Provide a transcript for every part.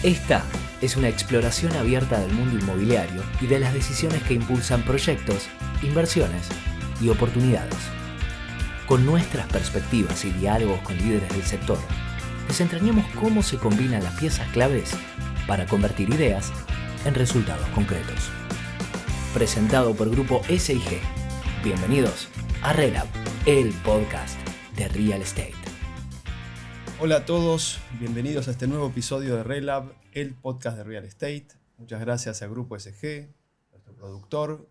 Esta es una exploración abierta del mundo inmobiliario y de las decisiones que impulsan proyectos, inversiones y oportunidades. Con nuestras perspectivas y diálogos con líderes del sector, desentrañamos cómo se combinan las piezas claves para convertir ideas en resultados concretos. Presentado por Grupo SIG. Bienvenidos a RELAB, el podcast de Real Estate. Hola a todos, bienvenidos a este nuevo episodio de RELAB, el podcast de Real Estate. Muchas gracias a Grupo SG, nuestro productor,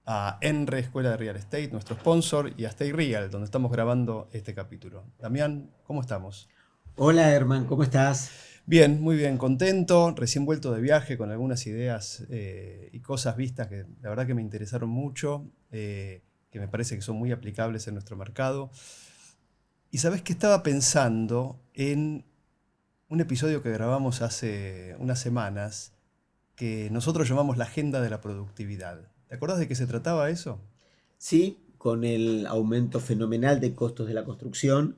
a ENRE, Escuela de Real Estate, nuestro sponsor, y a Stay Real, donde estamos grabando este capítulo. Damián, ¿cómo estamos? Hola Herman, ¿cómo estás? Bien, muy bien, contento, recién vuelto de viaje con algunas ideas y cosas vistas que la verdad que me interesaron mucho, que me parece que son muy aplicables en nuestro mercado. Y sabés que estaba pensando en un episodio que grabamos hace unas semanas que nosotros llamamos la agenda de la productividad. ¿Te acordás de qué se trataba eso? Sí, con el aumento fenomenal de costos de la construcción,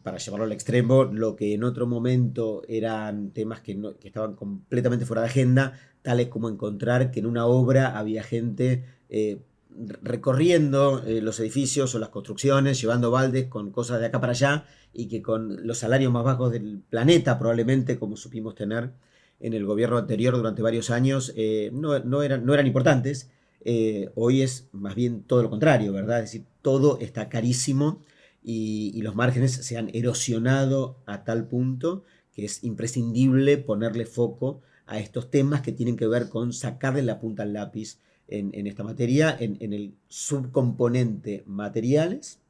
para llevarlo al extremo, lo que en otro momento eran temas que estaban completamente fuera de agenda, tales como encontrar que en una obra había gente recorriendo los edificios o las construcciones, llevando baldes con cosas de acá para allá, y que con los salarios más bajos del planeta, probablemente, como supimos tener en el gobierno anterior durante varios años, no eran importantes. Hoy es más bien todo lo contrario, ¿verdad? Es decir, todo está carísimo y los márgenes se han erosionado a tal punto que es imprescindible ponerle foco a estos temas que tienen que ver con sacarle la punta al lápiz en esta materia, en el subcomponente materiales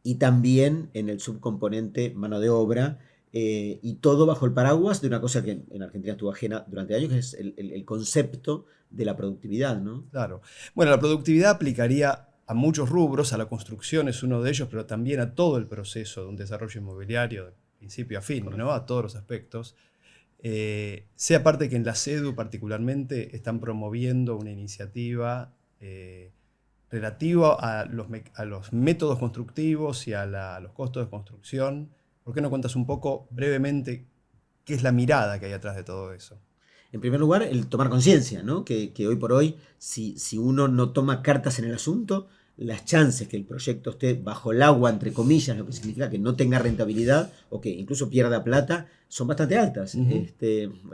y también en el subcomponente mano de obra, y todo bajo el paraguas de una cosa que en Argentina estuvo ajena durante años, que es el concepto de la productividad, ¿no? Claro. Bueno, la productividad aplicaría a muchos rubros, a la construcción es uno de ellos, pero también a todo el proceso de un desarrollo inmobiliario, de principio a fin, ¿no? A todos los aspectos. Sea aparte que en la CEDU particularmente están promoviendo una iniciativa relativa a los métodos constructivos y a los costos de construcción. ¿Por qué no cuentas un poco brevemente qué es la mirada que hay atrás de todo eso? En primer lugar, el tomar conciencia, ¿no? Que hoy por hoy, si uno no toma cartas en el asunto, las chances que el proyecto esté bajo el agua, entre comillas, lo que significa que no tenga rentabilidad o que incluso pierda plata, son bastante altas.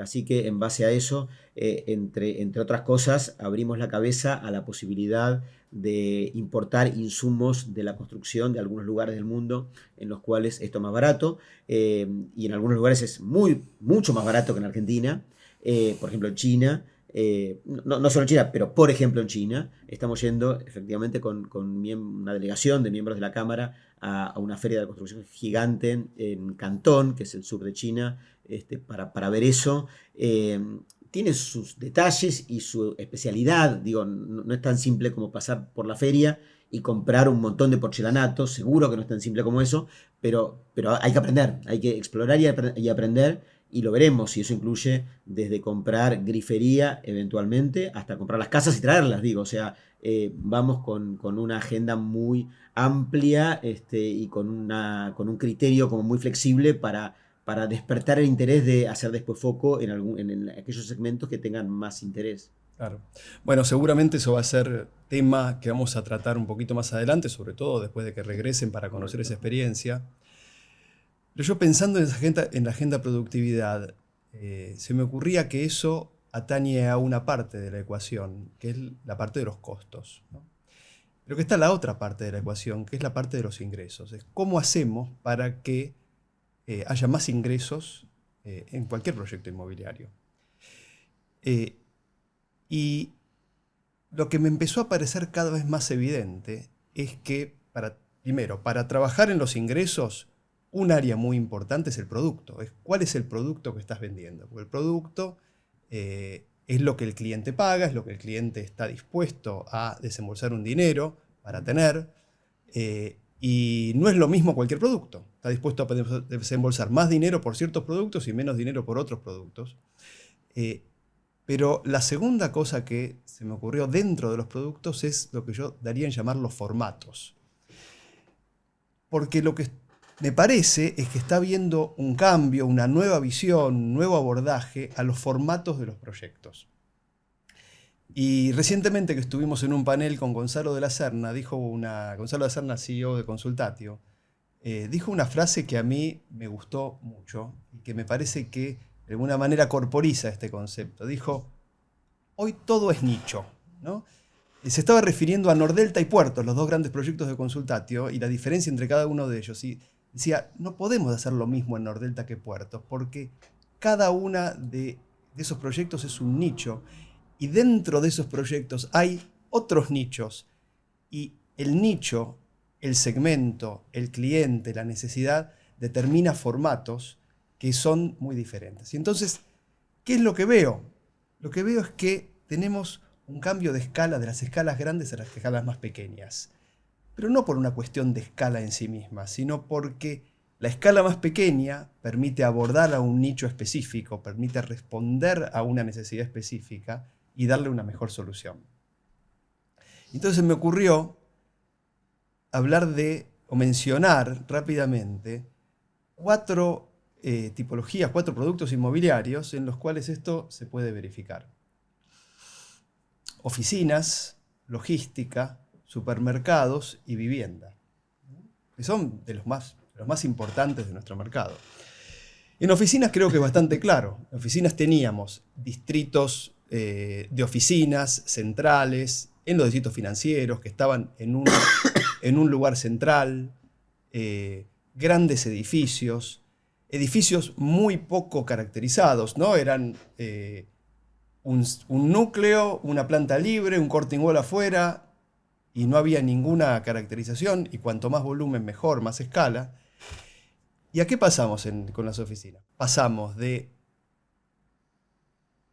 Así que en base a eso, entre otras cosas, abrimos la cabeza a la posibilidad de importar insumos de la construcción de algunos lugares del mundo en los cuales esto es más barato, y en algunos lugares es mucho más barato que en Argentina. Por ejemplo, en China, no solo en China, pero por ejemplo en China, estamos yendo efectivamente con una delegación de miembros de la Cámara a una feria de construcción gigante en Cantón, que es el sur de China, para ver eso. Tiene sus detalles y su especialidad. Digo, no es tan simple como pasar por la feria y comprar un montón de porcelanato. Seguro que no es tan simple como eso, pero hay que aprender, hay que explorar y aprender, y lo veremos. Y eso incluye desde comprar grifería eventualmente hasta comprar las casas y traerlas. Digo, o sea, vamos con una agenda muy amplia, y con un criterio como muy flexible para despertar el interés de hacer después foco en aquellos segmentos que tengan más interés. Claro. Bueno, seguramente eso va a ser tema que vamos a tratar un poquito más adelante, sobre todo después de que regresen para conocer esa experiencia. Pero yo pensando en la agenda productividad, se me ocurría que eso atañe a una parte de la ecuación, que es la parte de los costos, ¿no? Pero que está la otra parte de la ecuación, que es la parte de los ingresos. Es cómo hacemos para que haya más ingresos en cualquier proyecto inmobiliario. Y lo que me empezó a parecer cada vez más evidente es que, primero, para trabajar en los ingresos, un área muy importante es el producto. Es cuál es el producto que estás vendiendo. Porque el producto es lo que el cliente paga, es lo que el cliente está dispuesto a desembolsar un dinero para tener. Y no es lo mismo cualquier producto. Está dispuesto a desembolsar más dinero por ciertos productos y menos dinero por otros productos. Pero la segunda cosa que se me ocurrió dentro de los productos es lo que yo daría en llamar los formatos. Porque lo que me parece es que está habiendo un cambio, una nueva visión, un nuevo abordaje a los formatos de los proyectos. Y recientemente que estuvimos en un panel con Gonzalo de la Serna, Gonzalo de la Serna, CEO de Consultatio, dijo una frase que a mí me gustó mucho y que me parece que de alguna manera corporiza este concepto. Dijo, hoy todo es nicho, ¿no? Y se estaba refiriendo a Nordelta y Puertos, los dos grandes proyectos de Consultatio, y la diferencia entre cada uno de ellos. Y decía, no podemos hacer lo mismo en Nordelta que Puertos, porque cada uno de esos proyectos es un nicho, y dentro de esos proyectos hay otros nichos, y el nicho, el segmento, el cliente, la necesidad, determina formatos que son muy diferentes. Y entonces, ¿qué es lo que veo? Lo que veo es que tenemos un cambio de escala, de las escalas grandes a las escalas más pequeñas. Pero no por una cuestión de escala en sí misma, sino porque la escala más pequeña permite abordar a un nicho específico, permite responder a una necesidad específica y darle una mejor solución. Entonces me ocurrió hablar o mencionar rápidamente 4 tipologías, 4 productos inmobiliarios en los cuales esto se puede verificar. Oficinas, logística, supermercados y vivienda, que son de los más importantes de nuestro mercado. En oficinas creo que es bastante claro. En oficinas teníamos distritos de oficinas centrales, en los distritos financieros, que estaban en un lugar central, grandes edificios muy poco caracterizados, ¿no? Eran un núcleo, una planta libre, un Corte Inmueble afuera, y no había ninguna caracterización, y cuanto más volumen mejor, más escala. ¿Y a qué pasamos con las oficinas? Pasamos de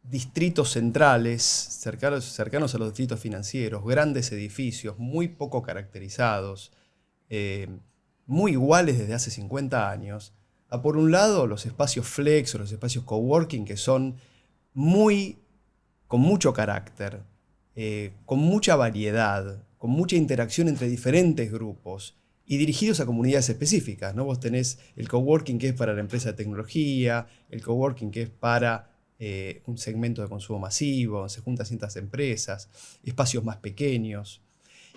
distritos centrales, cercanos a los distritos financieros, grandes edificios, muy poco caracterizados, muy iguales desde hace 50 años, a por un lado los espacios flex o los espacios coworking, que son con mucho carácter, con mucha variedad, con mucha interacción entre diferentes grupos y dirigidos a comunidades específicas, ¿no? Vos tenés el coworking que es para la empresa de tecnología, el coworking que es para un segmento de consumo masivo, donde se juntan ciertas empresas, espacios más pequeños.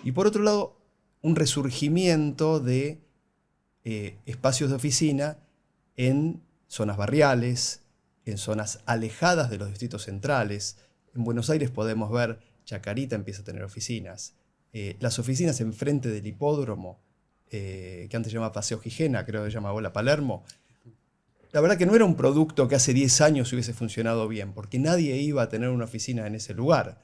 Y por otro lado, un resurgimiento de espacios de oficina en zonas barriales, en zonas alejadas de los distritos centrales. En Buenos Aires podemos ver, Chacarita empieza a tener oficinas. Las oficinas enfrente del hipódromo, que antes se llamaba Paseo Gijena, creo que se llama ahora Palermo. La verdad que no era un producto que hace 10 años hubiese funcionado bien, porque nadie iba a tener una oficina en ese lugar.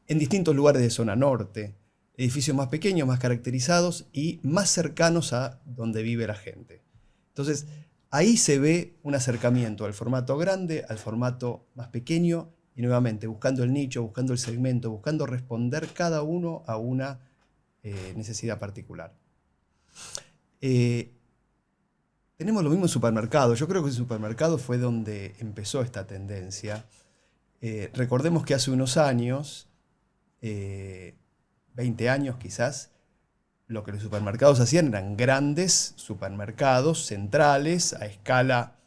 En distintos lugares de zona norte, edificios más pequeños, más caracterizados y más cercanos a donde vive la gente. Entonces, ahí se ve un acercamiento al formato grande, al formato más pequeño, y nuevamente buscando el nicho, buscando el segmento, buscando responder cada uno a una necesidad particular. Tenemos lo mismo en supermercados. Yo creo que en supermercados fue donde empezó esta tendencia. Recordemos que hace unos años, 20 años quizás, lo que los supermercados hacían eran grandes supermercados centrales a escala,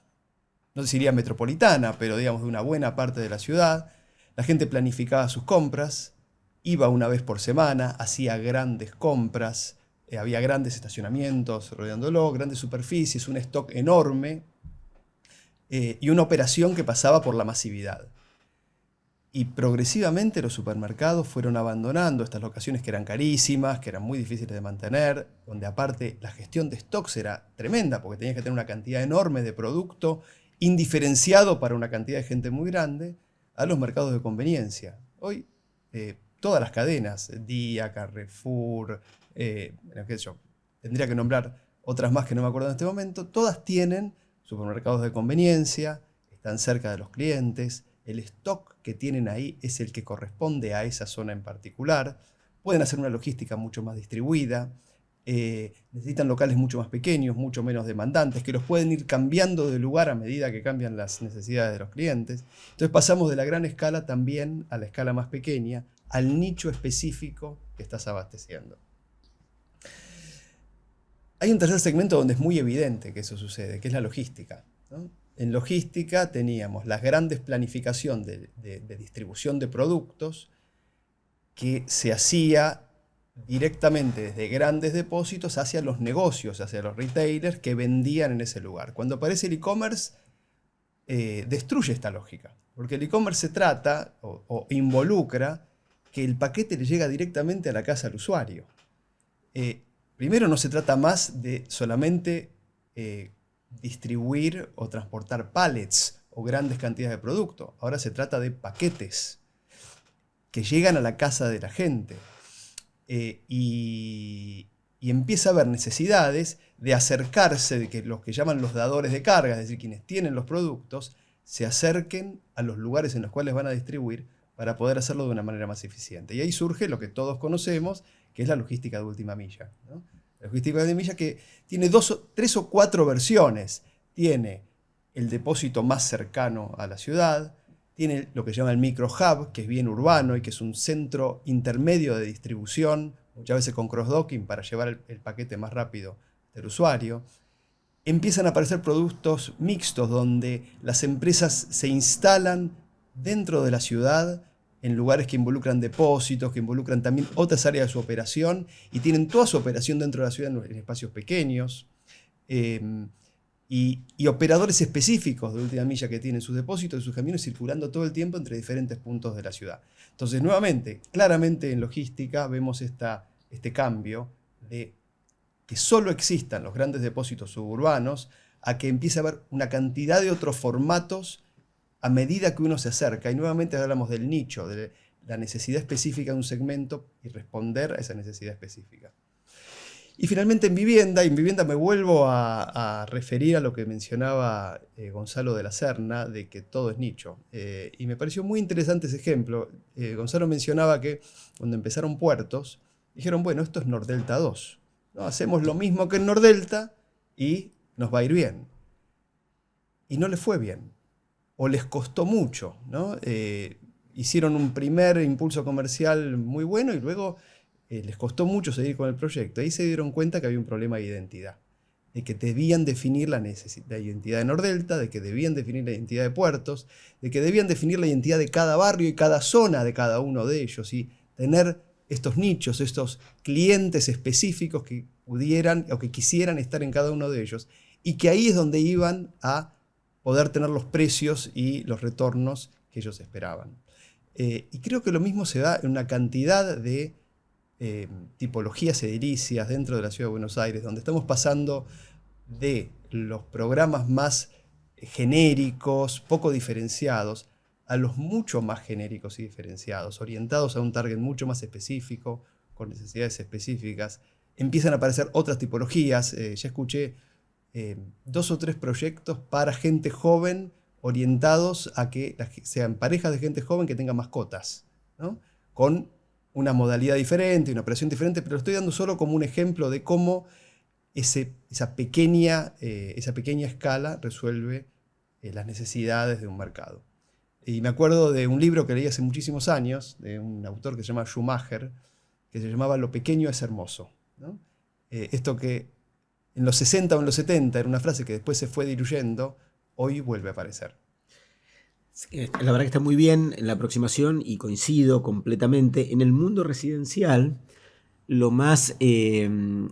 no se diría metropolitana, pero digamos de una buena parte de la ciudad. La gente planificaba sus compras, iba una vez por semana, hacía grandes compras, había grandes estacionamientos rodeándolo, grandes superficies, un stock enorme y una operación que pasaba por la masividad. Y progresivamente los supermercados fueron abandonando estas locaciones que eran carísimas, que eran muy difíciles de mantener, donde aparte la gestión de stocks era tremenda, porque tenías que tener una cantidad enorme de producto indiferenciado para una cantidad de gente muy grande, a los mercados de conveniencia. Hoy todas las cadenas, Día, Carrefour, qué sé yo, tendría que nombrar otras más que no me acuerdo en este momento, todas tienen supermercados de conveniencia, están cerca de los clientes, el stock que tienen ahí es el que corresponde a esa zona en particular, pueden hacer una logística mucho más distribuida, necesitan locales mucho más pequeños, mucho menos demandantes, que los pueden ir cambiando de lugar a medida que cambian las necesidades de los clientes. Entonces pasamos de la gran escala también a la escala más pequeña, al nicho específico que estás abasteciendo. Hay un tercer segmento donde es muy evidente que eso sucede, que es la logística, ¿no? En logística teníamos la grandes planificación de distribución de productos que se hacía directamente desde grandes depósitos hacia los negocios, hacia los retailers que vendían en ese lugar. Cuando aparece el e-commerce, destruye esta lógica, porque el e-commerce se trata o involucra que el paquete le llega directamente a la casa del usuario. Primero, no se trata más de solamente distribuir o transportar pallets o grandes cantidades de producto. Ahora se trata de paquetes que llegan a la casa de la gente. Y empieza a haber necesidades de acercarse, de que los que llaman los dadores de carga, es decir, quienes tienen los productos, se acerquen a los lugares en los cuales van a distribuir para poder hacerlo de una manera más eficiente. Y ahí surge lo que todos conocemos, que es la logística de última milla, ¿no? La logística de última milla que tiene 3 o 4 versiones. Tiene el depósito más cercano a la ciudad, tiene lo que se llama el micro hub, que es bien urbano y que es un centro intermedio de distribución, muchas veces con cross-docking para llevar el paquete más rápido del usuario. Empiezan a aparecer productos mixtos donde las empresas se instalan dentro de la ciudad en lugares que involucran depósitos, que involucran también otras áreas de su operación y tienen toda su operación dentro de la ciudad en espacios pequeños. Y operadores específicos de última milla que tienen sus depósitos y sus camiones circulando todo el tiempo entre diferentes puntos de la ciudad. Entonces, nuevamente, claramente en logística vemos este cambio de que solo existan los grandes depósitos suburbanos a que empiece a haber una cantidad de otros formatos a medida que uno se acerca. Y nuevamente hablamos del nicho, de la necesidad específica de un segmento y responder a esa necesidad específica. Y finalmente en vivienda me vuelvo a referir a lo que mencionaba Gonzalo de la Serna, de que todo es nicho. Y me pareció muy interesante ese ejemplo. Gonzalo mencionaba que cuando empezaron puertos, dijeron, bueno, esto es Nordelta 2. ¿No? Hacemos lo mismo que en Nordelta y nos va a ir bien. Y no les fue bien. O les costó mucho, ¿no? Hicieron un primer impulso comercial muy bueno y luego les costó mucho seguir con el proyecto. Ahí se dieron cuenta que había un problema de identidad, de que debían definir la identidad de Nordelta, de que debían definir la identidad de puertos, de que debían definir la identidad de cada barrio y cada zona de cada uno de ellos y tener estos nichos, estos clientes específicos que pudieran o que quisieran estar en cada uno de ellos y que ahí es donde iban a poder tener los precios y los retornos que ellos esperaban. Y creo que lo mismo se da en una cantidad de tipologías edilicias dentro de la Ciudad de Buenos Aires, donde estamos pasando de los programas más genéricos, poco diferenciados, a los mucho más genéricos y diferenciados, orientados a un target mucho más específico, con necesidades específicas. Empiezan a aparecer otras tipologías. Ya escuché 2 o 3 proyectos para gente joven orientados a que sean parejas de gente joven que tengan mascotas, ¿no? Con una modalidad diferente, una operación diferente, pero lo estoy dando solo como un ejemplo de cómo esa pequeña escala resuelve las necesidades de un mercado. Y me acuerdo de un libro que leí hace muchísimos años, de un autor que se llama Schumacher, que se llamaba Lo pequeño es hermoso, ¿no? Esto que en los 60 o en los 70 era una frase que después se fue diluyendo, hoy vuelve a aparecer. La verdad que está muy bien en la aproximación y coincido completamente. En el mundo residencial, lo más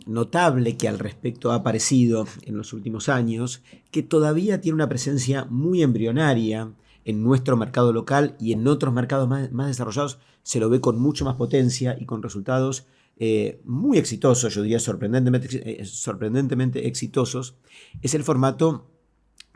notable que al respecto ha aparecido en los últimos años, que todavía tiene una presencia muy embrionaria en nuestro mercado local y en otros mercados más desarrollados, se lo ve con mucho más potencia y con resultados muy exitosos, yo diría sorprendentemente exitosos, es el formato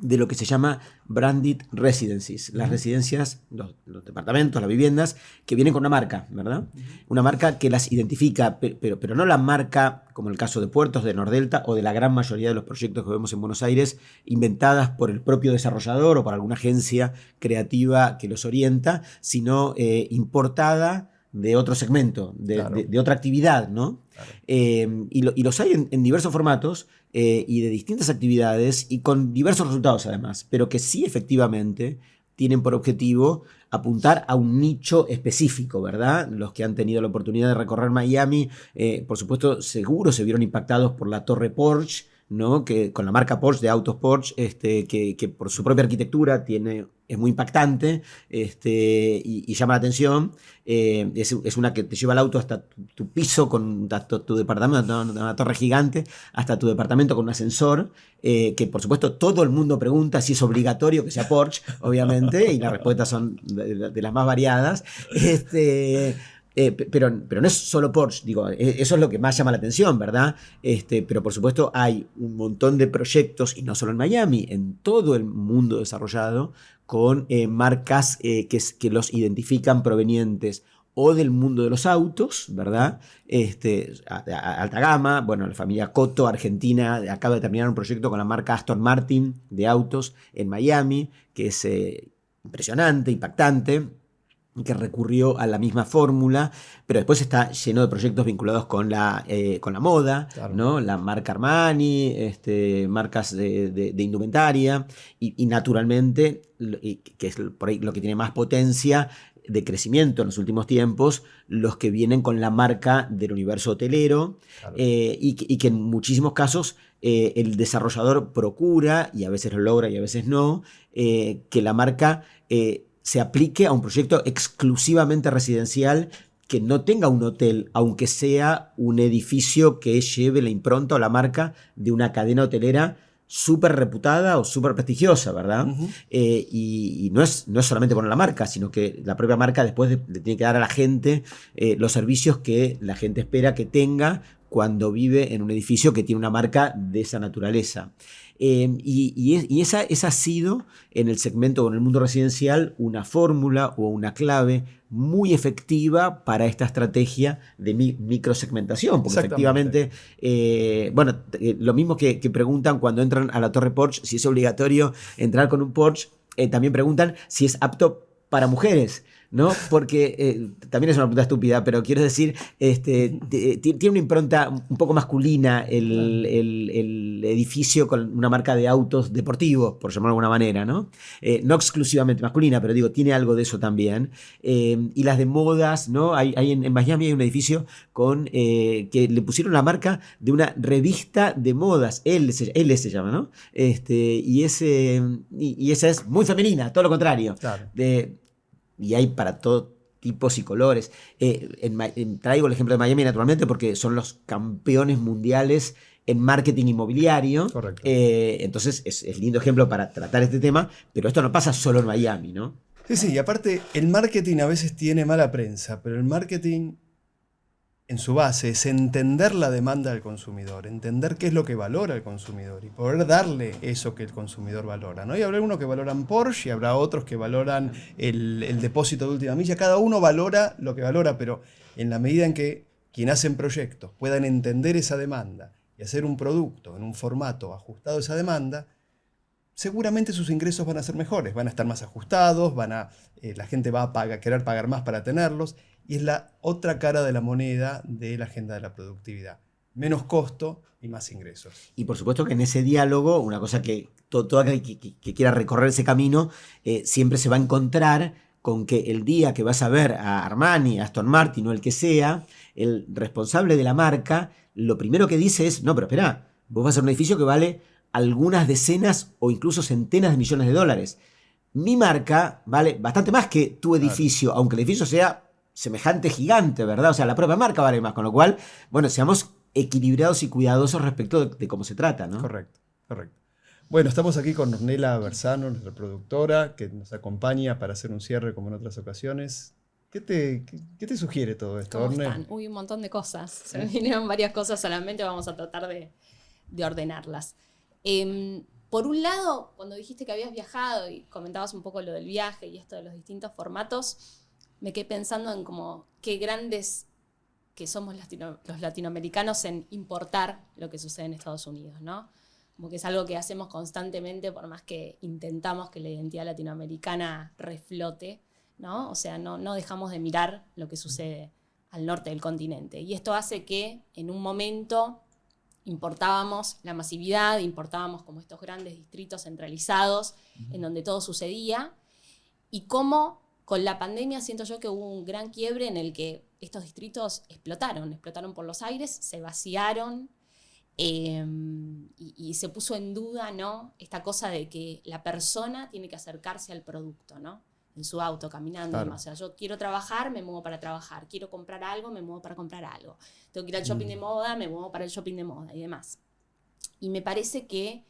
de lo que se llama branded residencies, las residencias, los departamentos, las viviendas, que vienen con una marca, ¿verdad? Una marca que las identifica, pero no la marca, como el caso de Puertos, de Nordelta o de la gran mayoría de los proyectos que vemos en Buenos Aires, inventadas por el propio desarrollador o por alguna agencia creativa que los orienta, sino importada de otro segmento, de otra actividad, ¿no? Claro. Y los hay en diversos formatos y de distintas actividades y con diversos resultados además, pero que sí efectivamente tienen por objetivo apuntar a un nicho específico, ¿verdad? Los que han tenido la oportunidad de recorrer Miami, por supuesto, seguro se vieron impactados por la Torre Porsche, ¿no? Que con la marca Porsche, de autos Porsche, que por su propia arquitectura es muy impactante, y llama la atención. Es una que te lleva el auto hasta tu piso, hasta tu departamento, una torre gigante, hasta tu departamento con un ascensor, que por supuesto todo el mundo pregunta si es obligatorio que sea Porsche, obviamente, y las respuestas son de las más variadas. Pero no es solo Porsche, digo, eso es lo que más llama la atención, ¿verdad? Pero por supuesto hay un montón de proyectos, y no solo en Miami, en todo el mundo desarrollado, con marcas que los identifican provenientes o del mundo de los autos, ¿verdad? Alta gama, bueno, la familia Cotto, Argentina, acaba de terminar un proyecto con la marca Aston Martin de autos en Miami, que es impresionante, impactante, que recurrió a la misma fórmula, pero después está lleno de proyectos vinculados con la moda, claro, ¿no? La marca Armani, marcas de indumentaria, y naturalmente, que es por ahí lo que tiene más potencia de crecimiento en los últimos tiempos, los que vienen con la marca del universo hotelero, claro, y que en muchísimos casos el desarrollador procura, y a veces lo logra y a veces no, que la marca se aplique a un proyecto exclusivamente residencial, que no tenga un hotel, aunque sea un edificio que lleve la impronta o la marca de una cadena hotelera súper reputada o súper prestigiosa, ¿verdad? Uh-huh. Y no es solamente poner la marca, sino que la propia marca después le tiene que dar a la gente los servicios que la gente espera que tenga cuando vive en un edificio que tiene una marca de esa naturaleza. Y esa ha sido en el segmento o en el mundo residencial una fórmula o una clave muy efectiva para esta estrategia de microsegmentación, porque efectivamente, lo mismo que preguntan cuando entran a la Torre Porsche si es obligatorio entrar con un Porsche, también preguntan si es apto para mujeres, ¿no? Porque también es una pregunta estúpida, pero quiero decir, tiene una impronta un poco masculina el edificio con una marca de autos deportivos, por llamarlo de alguna manera, ¿no? No exclusivamente masculina, pero digo, tiene algo de eso también. Y las de modas, ¿no? En Miami hay un edificio que le pusieron la marca de una revista de modas, Elle se llama, ¿no? Y esa es muy femenina, todo lo contrario. Claro. Y hay para todos tipos y colores. Traigo el ejemplo de Miami naturalmente porque son los campeones mundiales en marketing inmobiliario. Correcto. Entonces es lindo ejemplo para tratar este tema, pero esto no pasa solo en Miami, ¿no? Sí, y aparte el marketing a veces tiene mala prensa, pero el marketing en su base es entender la demanda del consumidor, entender qué es lo que valora el consumidor y poder darle eso que el consumidor valora, ¿no? Y habrá unos que valoran Porsche y habrá otros que valoran el depósito de última milla. Cada uno valora lo que valora, pero en la medida en que quienes hacen proyectos puedan entender esa demanda y hacer un producto en un formato ajustado a esa demanda, seguramente sus ingresos van a ser mejores, van a estar más ajustados, la gente va a querer pagar más para tenerlos. Y es la otra cara de la moneda de la agenda de la productividad. Menos costo y más ingresos. Y por supuesto que en ese diálogo, una cosa que todo aquel que quiera recorrer ese camino, siempre se va a encontrar con que el día que vas a ver a Armani, a Aston Martin o el que sea, el responsable de la marca, lo primero que dice es, no, pero espera, vos vas a un edificio que vale algunas decenas o incluso centenas de millones de dólares. Mi marca vale bastante más que tu edificio, claro, aunque el edificio sea semejante gigante, ¿verdad? O sea, la propia marca vale más, con lo cual, bueno, seamos equilibrados y cuidadosos respecto de cómo se trata, ¿no? Correcto. Bueno, estamos aquí con Ornella Berzano, nuestra productora, que nos acompaña para hacer un cierre como en otras ocasiones. ¿Qué te sugiere todo esto, ¿Cómo Orne? están? Un montón de cosas. Se me vinieron varias cosas solamente, vamos a tratar de ordenarlas. Por un lado, cuando dijiste que habías viajado y comentabas un poco lo del viaje y esto de los distintos formatos, me quedé pensando en como qué grandes que somos los latinoamericanos en importar lo que sucede en Estados Unidos, ¿no? Como que es algo que hacemos constantemente, por más que intentamos que la identidad latinoamericana reflote, ¿no? O sea, no dejamos de mirar lo que sucede al norte del continente. Y esto hace que en un momento importábamos la masividad, importábamos como estos grandes distritos centralizados en donde todo sucedía, y cómo con la pandemia siento yo que hubo un gran quiebre en el que estos distritos explotaron por los aires, se vaciaron, y se puso en duda, ¿no?, esta cosa de que la persona tiene que acercarse al producto, ¿no?, en su auto, caminando, Claro. y demás. O sea, yo quiero trabajar, me muevo para trabajar, quiero comprar algo, me muevo para comprar algo, tengo que ir al shopping de moda, me muevo para el shopping de moda y demás. Y me parece que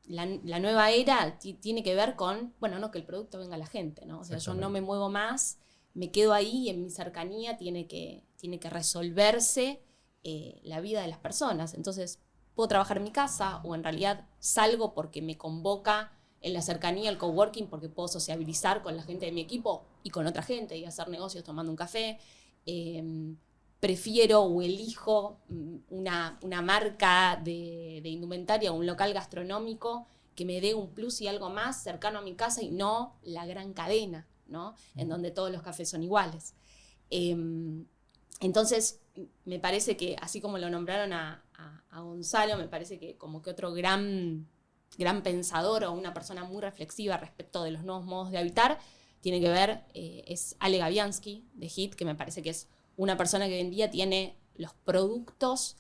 la nueva era tiene que ver con, bueno, no que el producto venga a la gente, ¿no? O sea, yo no me muevo más, me quedo ahí y en mi cercanía tiene que resolverse la vida de las personas. Entonces, puedo trabajar en mi casa o en realidad salgo porque me convoca en la cercanía el coworking, porque puedo sociabilizar con la gente de mi equipo y con otra gente y hacer negocios tomando un café. Prefiero o elijo una marca de indumentaria o un local gastronómico que me dé un plus y algo más cercano a mi casa y no la gran cadena, ¿no?, en donde todos los cafés son iguales. Entonces, me parece que, así como lo nombraron a Gonzalo, me parece que como que otro gran pensador o una persona muy reflexiva respecto de los nuevos modos de habitar tiene que ver, es Ale Gaviansky de HIT, que me parece que es una persona que hoy en día tiene los productos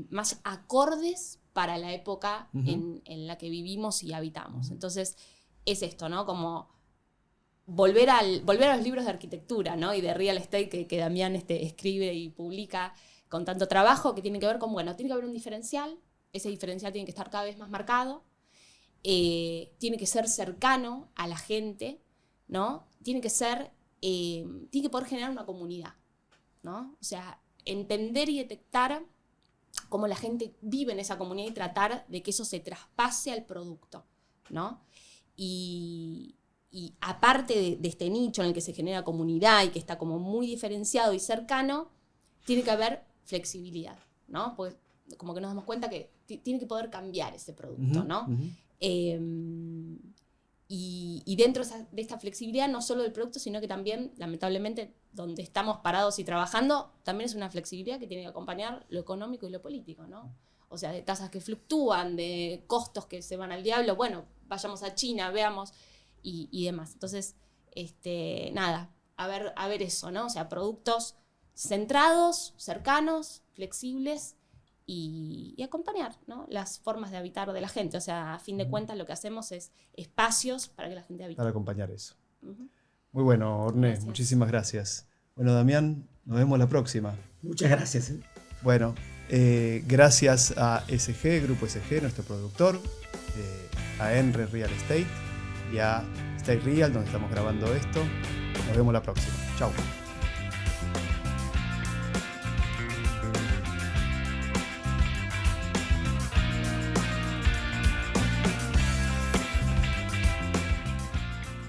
más acordes para la época en la que vivimos y habitamos. Entonces, es esto, ¿no?, como volver a los libros de arquitectura, ¿no?, y de real estate que Damián escribe y publica con tanto trabajo, que tiene que ver con, bueno, tiene que haber un diferencial, ese diferencial tiene que estar cada vez más marcado, tiene que ser cercano a la gente, ¿no?, tiene que poder generar una comunidad, ¿no? O sea, entender y detectar cómo la gente vive en esa comunidad y tratar de que eso se traspase al producto, ¿no? Y aparte de este nicho en el que se genera comunidad y que está como muy diferenciado y cercano, tiene que haber flexibilidad, ¿no? Pues como que nos damos cuenta que tiene que poder cambiar ese producto, ¿no? Y dentro de esta flexibilidad, no solo del producto, sino que también, lamentablemente, donde estamos parados y trabajando, también es una flexibilidad que tiene que acompañar lo económico y lo político, ¿no? O sea, de tasas que fluctúan, de costos que se van al diablo, bueno, vayamos a China, veamos, y demás. Entonces, nada, a ver eso, ¿no? O sea, productos centrados, cercanos, flexibles, y acompañar, ¿no?, las formas de habitar de la gente. O sea, a fin de cuentas lo que hacemos es espacios para que la gente habite. Para acompañar eso. Muy bueno, Orné, Gracias. muchísimas gracias. Bueno, Damián, nos vemos la próxima. Muchas gracias. Bueno, gracias a SG, Grupo SG, nuestro productor, a Enre Real Estate y a Stay Real, donde estamos grabando esto. Nos vemos la próxima. Chau.